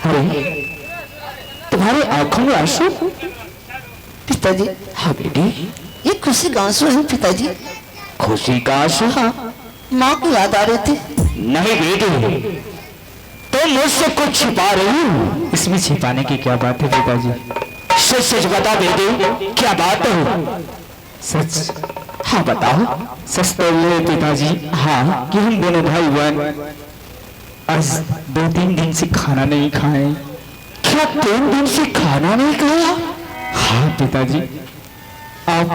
अरे तुम्हारी आंखों में आंसू? पिताजी। हाँ बेटी। ये खुशी का आंसू है पिताजी। खुशी का आंसू? हाँ, माँ की याद आ रही थी। नहीं बेटी, तुम मुझसे कुछ छिपा रही हो। इसमें छिपाने की क्या बात है पिताजी? सच सच बता बेटी, क्या बात है? सच? हाँ बताओ। सच तो ये पिताजी, हाँ कि हम दोनों भाई बहन आज 2-3 दिन से खाना नहीं खाए। क्या 3 दिन से खाना नहीं खाया? हाँ पिताजी, आप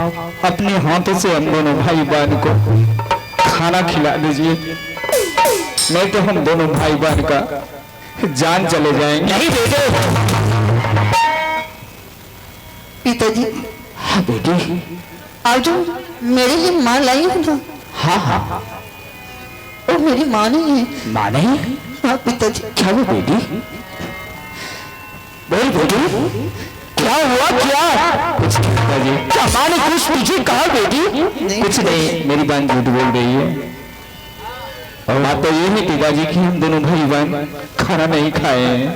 अपने हाथों से हम दोनों भाई बहन को खाना खिला दीजिए, नहीं तो हम दोनों भाई बहन का जान चले जाएंगे। नहीं बेटे। पिताजी। हाँ बेटी। आज मेरे लिए माँ लाई हो ना? हाँ हाँ। वो मेरी माँ नहीं है। माँ नहीं? हाँ पिताजी। क्या वो बेटी? बोल बेटी, क्या हुआ? क्या कुछ नहीं पिताजी, क्या माँ ने कुछ तुझे कहा बेटी? कुछ नहीं, मेरी बहन झूठ बोल रही है। और बात तो ये है पिताजी कि हम दोनों भाई बहन खाना नहीं खाए हैं।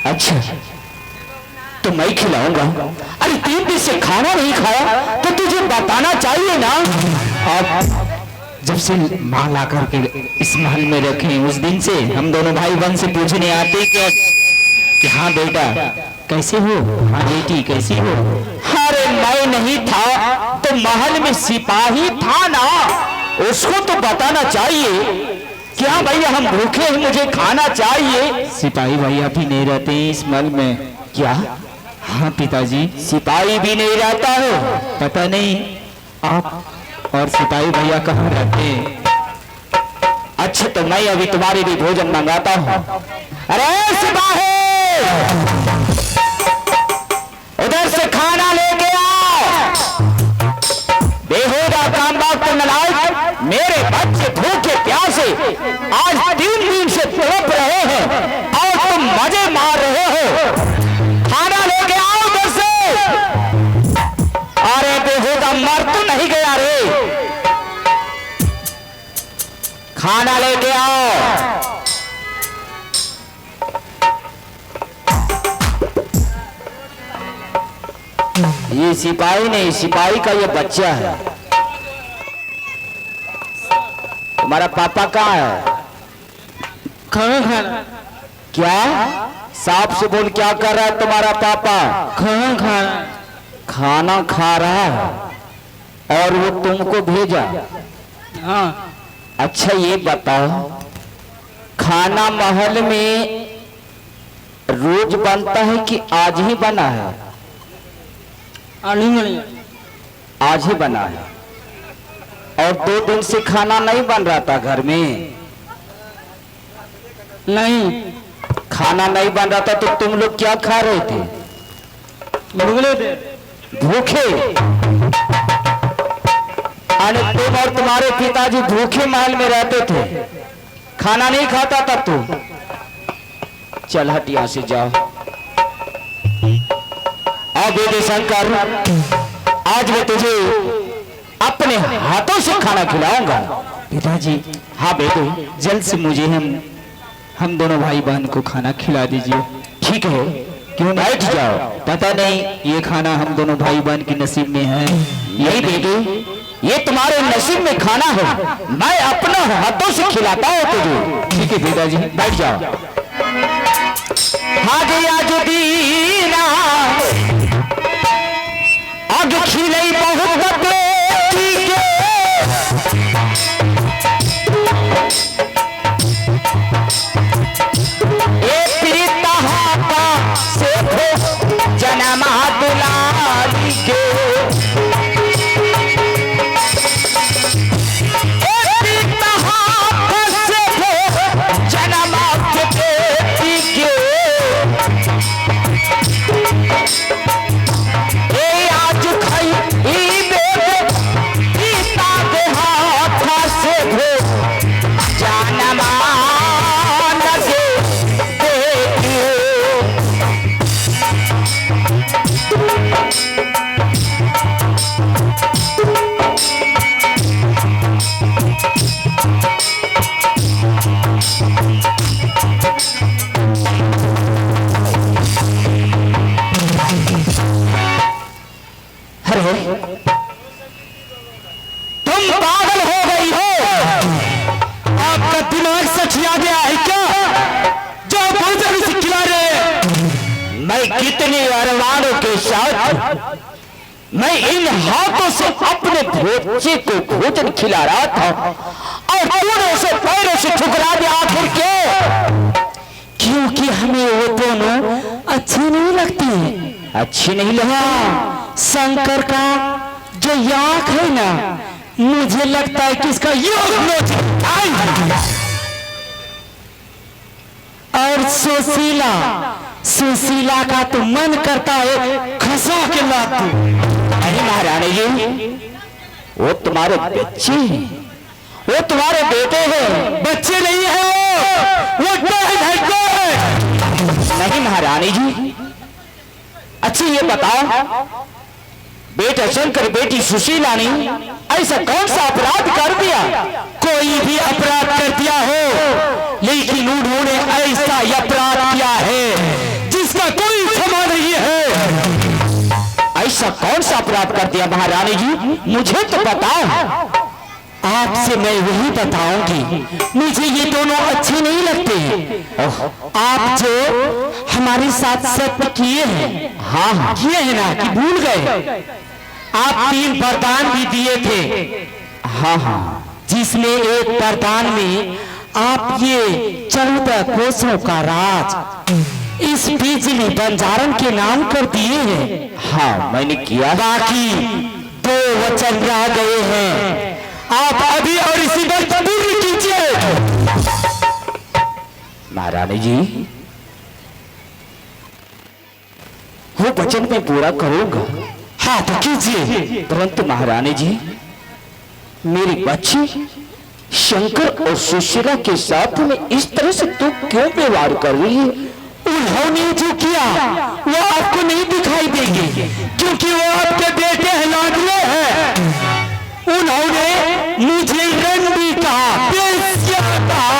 अच्छा, तो मैं खिलाऊंगा। अरे 3 दिन से खाना नहीं खाया तो तुझे बताना चाहिए ना। आप जब से माँ ला करके इस महल में रखे उस दिन से हम दोनों भाई बहन से पूछने आते कि हाँ बेटा कैसे हो, हाँ बेटी कैसी हो। अरे मैं नहीं था तो महल में सिपाही था ना, उसको तो बताना चाहिए कि हाँ भैया हम भूखे हैं, मुझे खाना चाहिए। सिपाही भैया भी नहीं रहते इस महल में क्या? हाँ पिताजी, सिपाही भी नहीं रहता है? पता नहीं आप और सिपाही भैया कहाँ रहते हैं। अच्छा, तो मैं अभी तुम्हारे लिए भोजन मंगाता हूँ। अरे सिपाही, उधर से खाना लेके आओ। बेहुदा काम बात तो नलायक, मेरे बच्चे भूखे प्यासे आज 3 दिन से तड़प रहे हैं और तुम मजे मार रहे हो। खाना लेके आओ उधर से। अरे बेहुदा मर तो नहीं गया रे, खाना लेके आओ। ये सिपाही नहीं, सिपाही का ये बच्चा है। तुम्हारा पापा कहाँ है? खाना खाना। क्या? साफ से बोल, क्या कर रहा है तुम्हारा पापा? खाना खाना। खाना खा रहा है और वो तुमको भेजा? हाँ। अच्छा ये बताओ, खाना महल में रोज बनता है कि आज ही बना है? आज ही बना है। और 2 दिन से खाना नहीं बन रहा था घर में? नहीं, खाना नहीं बन रहा था तो तुम लोग क्या खा रहे थे? भूखे? अरे तुम और तुम्हारे पिताजी भूखे महल में रहते थे, खाना नहीं खाता था तू? चल हट यहाँ से, जाओ। अब बेटे शंकर, आज मैं तुझे अपने हाथों से खाना खिलाऊंगा। पिताजी हाँ बेटे, जल्द से मुझे हम दोनों भाई बहन को खाना खिला दीजिए। ठीक है, क्यों बैठ जाओ। पता नहीं ये खाना हम दोनों भाई बहन के नसीब में है। यही बेटे, ये तुम्हारे नसीब में खाना है, मैं अपना हाथों से खिलाता हूँ तुझे। ठीक है पिताजी, बैठ जाओ। हाँ गया जो दीना आग खिले बहुत बेटी के, ए प्रीता हाथा से जनमा दुलारी के, ए प्रीता हाथा से जनमा के बेटी कितने अरमानों के साथ मैं इन हाथों से अपने बच्चे को भोजन खिला रहा था और तूने उसे पैरों से ठुकरा दिया। आखिर क्यों? क्योंकि हमें वो दोनों अच्छे नहीं लगते। अच्छी नहीं लगा। शंकर का जो याक है ना, मुझे लगता है कि इसका और सुशीला का तो मन करता है खसा के लात दूं। नहीं महारानी जी, वो तुम्हारे बच्चे हैं, वो तुम्हारे बेटे हैं। बच्चे नहीं है वो है। नहीं महारानी जी, अच्छी ये बताओ, बेटा शंकर बेटी सुशीला ने ऐसा कौन सा अपराध कर दिया? कोई भी अपराध कर दिया हो, लेकिन उन्होंने ऐसा अपराध किया है जिसका कोई क्षमा नहीं है। ऐसा कौन सा अपराध कर दिया महारानी जी? मुझे तो बताओ। आपसे मैं वही बताऊंगी। मुझे ये दोनों अच्छे नहीं लगते। आप जो हमारे साथ सत्य किए हैं, हाँ किए हैं ना कि भूल गए? आप 3 वरदान भी दिए थे, हाँ, जिसमें एक वरदान में आप ये 14 कोसों का राज इस बिजली बंजारन के नाम कर दिए हैं। हाँ मैंने किया। बाकी 2 वचन रह गए हैं, आप अभी और इसी वक्त पूर्ण कीजिए। महारानी जी, वो वचन मैं पूरा करूंगा। हाँ तो कीजिए। परंतु महारानी जी, मेरी बच्ची शंकर और सुशीला के साथ में इस तरह से तू क्यों व्यवहार कर रही है? उन्होंने जो किया वो आपको नहीं दिखाई देंगे, क्योंकि वो आपके बेटे हैं, लाडले हैं। उन्होंने मुझे रंडी कहा, बेस्या कहा।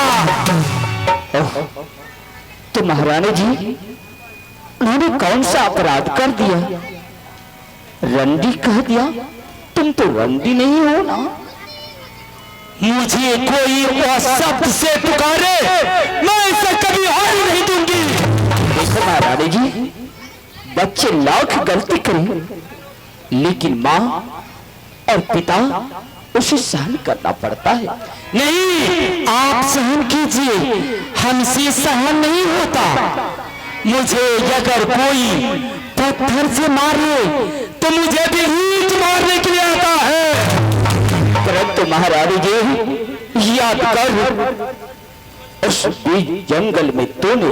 तो महारानी जी, उन्होंने कौन सा अपराध कर दिया? रंडी कह दिया? तुम तो रंडी नहीं हो ना। मुझे कोई शब्द से पुकारे, मैं इसे कभी और नहीं दूंगी। देखो महारानी जी, बच्चे लाख गलती करें, लेकिन माँ और पिता उसे सहन करना पड़ता है। नहीं, आप सहन कीजिए, हमसे सहन नहीं होता। मुझे अगर कोई पत्थर से मारे तो मुझे भी ईंट मारने के लिए आता है। परंतु महारानी जी, याद कर, उस बीच जंगल में तूने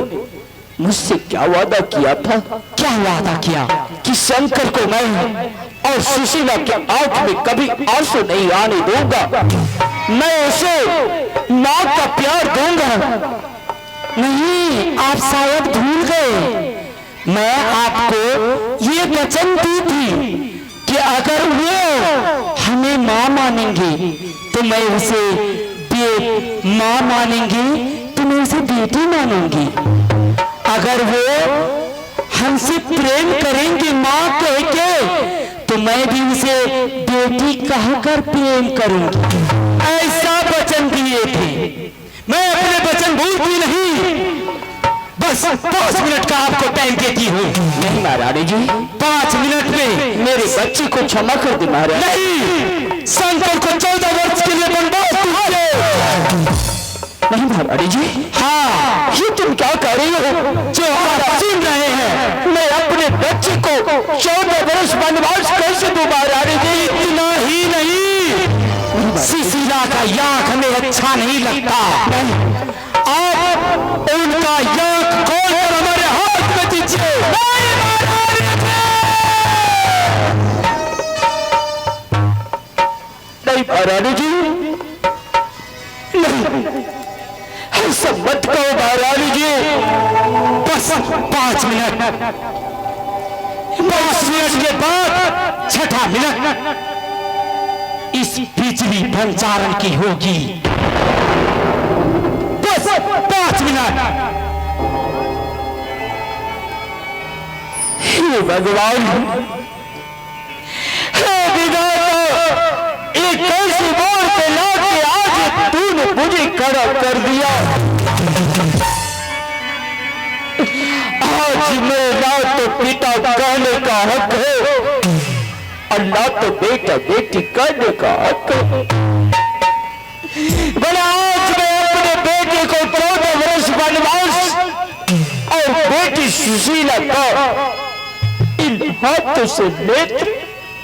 मुझसे क्या वादा किया था? क्या वादा किया? कि शंकर को मैं और सुशीला के आंख में कभी आंसू नहीं आने दूंगा, मैं उसे मां का प्यार दूंगा। नहीं, आप शायद भूल गए। मैं आपको ये वचन दी थी कि अगर वो हमें मां मानेंगे तो मैं उसे मां मानेंगी तो मैं उसे बेटी मानूंगी। अगर वो हमसे प्रेम करेंगे मां कह के तो मैं भी उसे बेटी कहकर प्रेम करूंगी। ऐसा वचन दिए थे। मैं अपने वचन भूलती नहीं। बस 5 मिनट का आपको टाइम देती हूँ। नहीं महारानी जी, 5 मिनट में मेरे बच्चे को क्षमा कर दे महाराज। नहीं, शंकर को 14 वर्ष के लिए बनवास दीजिए। नहीं महारानी जी, हाँ, ये तुम क्या कर रही हो? जो हमारा सुन रहे हैं, मैं अपने बच्चे को 14 वर्ष बनवास कैसे दूं महारानी जी? इतना ही नहीं, सुशीला का याक हमें अच्छा नहीं लगता। आप उनका याक खोलकर हमारे हाथ में दीजिए। नहीं महारानी जी, नहीं, ऐसा मत कहो महारानी जी। बस 5 मिनट। 5 मिनट के बाद 6ठा मिनट इस बिजली भंडारण की होगी। बस 5 मिनट। हे भगवान, हे विधाता, एक कैसी बार पे लाके आज तूने मुझे खड़ा कर दिया। आज आज मेरा तो पिता कहने का हक है और ना तो बेटा बेटी कहने का हक है। बोला आज मैं अपने बेटे को 14 वर्ष वनवास और बेटी सुशीला का इन हाथों से नेत्र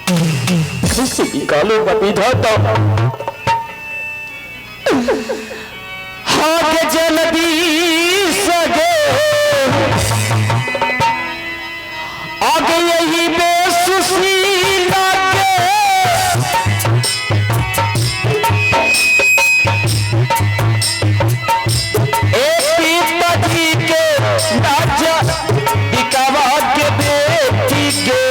कैसे निकालूंगा विधाता। हाथ जल्दी सगे आगे यही में सुशीला के एक पति के राजा दिखावा के बेटी के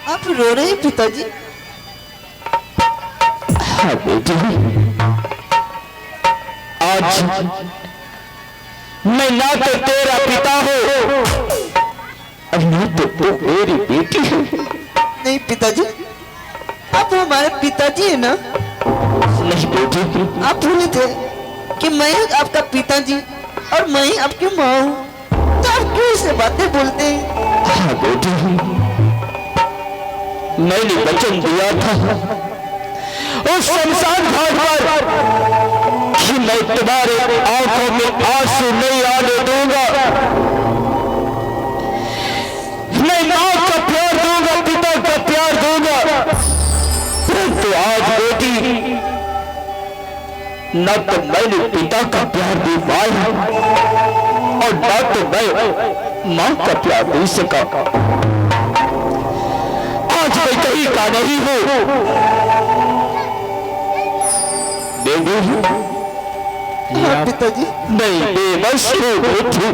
आप रो रहे हैं पिताजी? हाँ बेटी, आज मैं ना तो तेरा पिता हूँ और ना तो तू मेरी बेटी है। नहीं पिताजी, आप हमारे पिताजी है ना? नहीं बेटी, आप भूले थे कि मैं आपका पिताजी और मैं ही आपकी माँ हूँ, तो आप क्यों ऐसे बातें बोलते हैं? हाँ बेटी, मैंने वचन दिया था उस शमशान घाट पर कि मैं तुम्हारे आंखों में आंसू नहीं आने दूंगा। मैं माँ का प्यार दूंगा, पिता का प्यार दूंगा, परंतु आज बेटी न तो मैंने पिता का प्यार दे पाया और न तो मैं माँ का प्यार दे सका। आज मैं कहीं का नहीं हूँ, हाँ पिताजी, नहीं बेबस हूँ बेटी।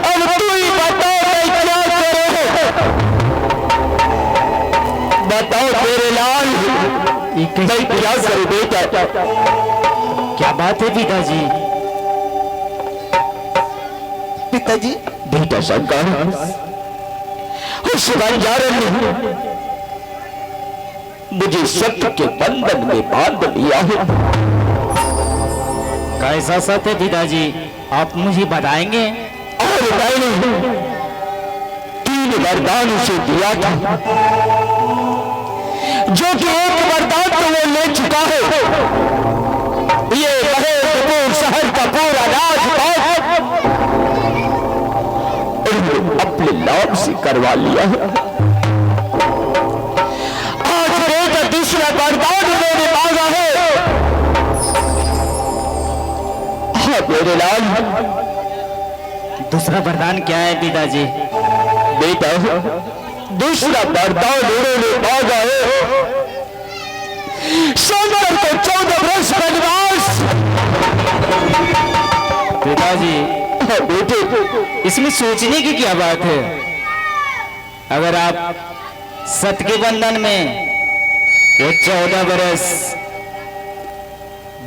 अब तू ही बताओ मैं क्या करूँ? बताओ मेरे लाल, मैं क्या करूँ बेटा? क्या बात है पिताजी? पिताजी बेटा शंकर, उस बंजारे ने मुझे सत्य के बंधन में बांध लिया है। कैसा सत्य है पिताजी, आप मुझे बताएंगे? और मैंने 3 वरदान उसे दिया था, जो कि एक वरदान तो वो ले चुका है। ये महेंद्रपुर शहर का पूरा राजपाट अपने नाम से करवा लिया है। आज बेटा दूसरा वरदान मैंने मांगा है। हाँ मेरे लाल, दूसरा वरदान क्या है पिताजी? बेटा दूसरा वरदान उन्होंने मांगा है शंकर को 14 वर्ष वनवास। पिताजी हाँ बेटे, इसमें सोचने की क्या बात है? अगर आप सत्य के बंधन में वो 14 बरस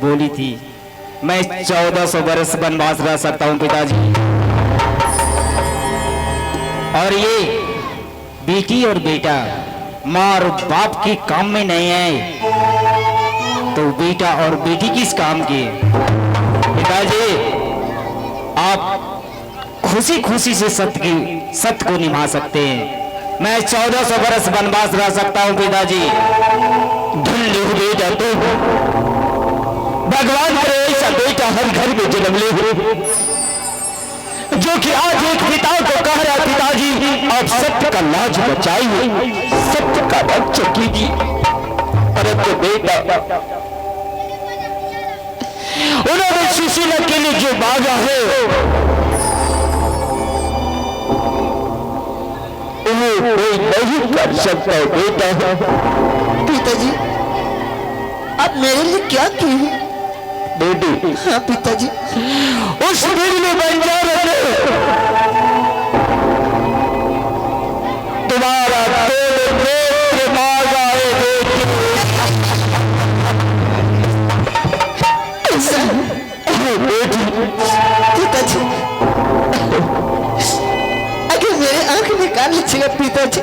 बोली थी, मैं 1400 बरस वनवास रह सकता हूं पिताजी। और ये बेटी और बेटा माँ और बाप के काम में नहीं है, तो बेटा और बेटी किस काम के? पिताजी आप खुशी खुशी से सत्य को निभा सकते हैं। मैं 1400 बरस वनवास रह सकता हूं पिताजी। धन्य हो बेटा तो, भगवान करे ऐसा बेटा हर घर में जन्म ले हो, जो कि आज एक पिता को कह रहा है पिताजी आप सत्य का लाज बचाइए, सत्य का रक्षा कीजिए। परंतु बेटा उन्होंने सुशीला के लिए जो मांगा है वो कोई नहीं कर सकता बेटा। पिताजी आप मेरे लिए क्या किए हैं? बेटी हाँ पिताजी। उस बिजली बंजारे ने तुम्हारा तेरे नेत्र मांगा है बेटी। बेटी पिताजी अगर मेरे आंख निकाल लीजिएगा पिताजी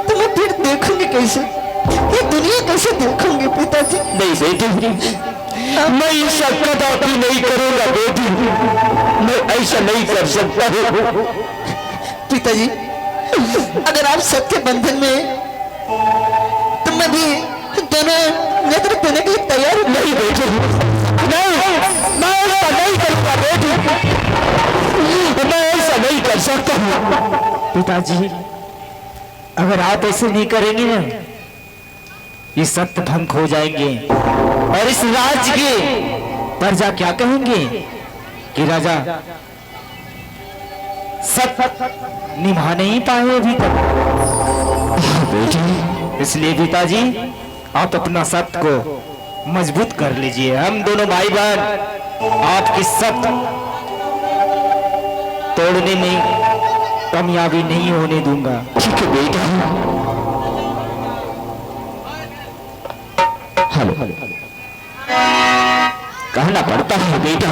तो मैं फिर देखूंगी कैसे, ये दुनिया कैसे देखूंगी पिताजी? नहीं बेटी, मैं ऐसा कदापि नहीं करूंगा बेटी, मैं ऐसा नहीं कर सकता हूँ। पिताजी अगर आप सत्य बंधन में तो मैं भी दोनों नेत्र देने के लिए तैयार हूं। नहीं बेटी, नहीं, मैं ऐसा नहीं करूंगा बेटी, मैं ऐसा नहीं कर सकता हूँ। पिताजी अगर आप ऐसे नहीं करेंगे ना, ये सत्य भंग हो जाएंगे और इस राज्य के प्रजा क्या कहेंगे कि राजा सत्य निभा नहीं पाए अभी तक। बेटी इसलिए पिताजी आप अपना सत्य को मजबूत कर लीजिए। हम दोनों भाई बहन आपकी सत्य तोड़ने में कामयाबी नहीं होने दूंगा। ठीक है बेटा। हेलो कहना पड़ता है बेटा।